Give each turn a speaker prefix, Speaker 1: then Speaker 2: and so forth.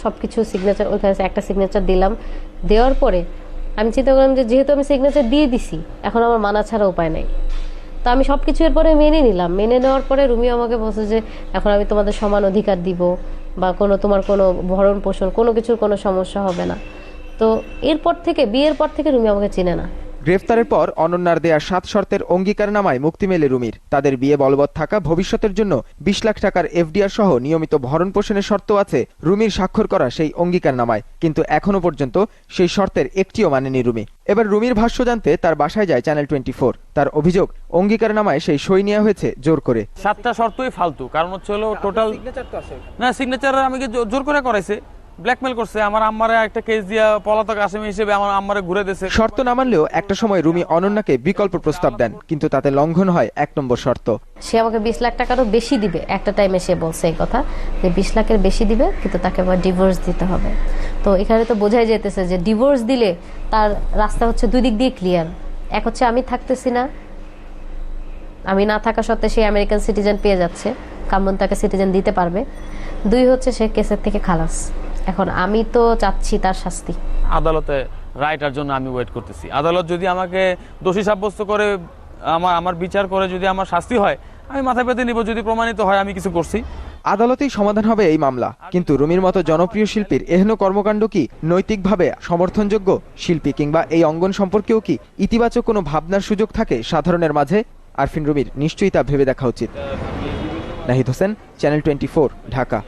Speaker 1: সবকিছু সিগনেচার ওইখানে একটা সিগনেচার দিলাম, দেওয়ার পরে আমি চিন্তা করলাম যে যেহেতু আমি সিগনেচার দিয়ে দিছি, এখন আমার মানা ছাড়া উপায় নাই। তো আমি সব কিছু এরপরে মেনে নিলাম। মেনে নেওয়ার পরে রুমি আমাকে বলছে যে এখন আমি তোমাদের সমান অধিকার দিব, বা তোমার কোনো ভরণ পোষণ কোনো কিছুর কোনো সমস্যা হবে না। তো এরপর থেকে, বিয়ের পর থেকে রুমি আমাকে চিনে না।
Speaker 2: গ্রেফতারের পর অনন্যার দেয়া 7 শর্তের অঙ্গীকারনামায় মুক্তি মেলে রুমির। তাদের বিয়ে বলবৎ থাকা, ভবিষ্যতের জন্য 20 লাখ টাকার এফডিআর সহ নিয়মিত ভরণ পোষণের শর্ত আছে রুমির স্বাক্ষর করা সেই অঙ্গীকারনামায়। কিন্তু এখনো পর্যন্ত সেই শর্তের একটিও মানেনি রুমি। এবার রুমির ভাষ্য জানতে তার বাসায় যায় চ্যানেল 24। তার অভিযোগ, অঙ্গীকারনামায় সেই সই নেওয়া হয়েছে জোর করে।
Speaker 3: 7টা শর্তই ফালতু, কারণ হচ্ছে হলো টোটাল না, সিগনেচার আমাকে জোর করে করাইছে, ব্ল্যাকমেল করছে। আমার আম্মারে একটা কেস দিয়া পলাতক আসামি হিসেবে আমার আম্মারে ঘুরে দিয়েছে।
Speaker 2: শর্ত না মানলেও একটা সময় রুমি অনন্যাকে বিকল্প প্রস্তাব দেন, কিন্তু তাতে লঙ্ঘন হয় 1 নম্বর শর্ত।
Speaker 1: সে আমাকে 20 লাখ টাকারও বেশি দিবে, একটা টাইমে সে বলছে এই কথা যে 20 লাখের বেশি দিবে, কিন্তু তাকে আবার ডিভোর্স দিতে হবে। তো এখানে তো বোঝাই যেতেছে যে ডিভোর্স দিলে তার রাস্তা হচ্ছে দুই দিক দিয়ে ক্লিয়ার। এক হচ্ছে আমি থাকতেছি না, আমি না থাকা সত্ত্বে সে আমেরিকান সিটিজেন পেয়ে যাচ্ছে, কামরুন তাকে সিটিজেন দিতে পারবে। 2 হচ্ছে সে কেসের থেকে খালাস। এখন আমি তো চাচ্ছি তার শাস্তি।
Speaker 3: আদালতে রায়টার জন্য আমি ওয়েট করতেছি। আদালত যদি আমাকে দোষী সাব্যস্ত করে, আমার বিচার করে যদি আমার শাস্তি হয়, আমি মাথা পেতে নিব। যদি প্রমাণিত হয় আমি কিছু করছি,
Speaker 2: আদালতেই সমাধান হবে এই মামলা। কিন্তু রুমির মতো জনপ্রিয় শিল্পীর এহেন কর্মকাণ্ড কি নৈতিকভাবে সমর্থনযোগ্য? শিল্পী কিংবা এই অঙ্গন সম্পর্কেও কি ইতিবাচক কোনো ভাবনার সুযোগ থাকে সাধারণের মাঝে? আরফিন রুমির নিশ্চয়ই তা ভেবে দেখা উচিত। নাহিদ হোসেন, চ্যানেল 24, ঢাকা।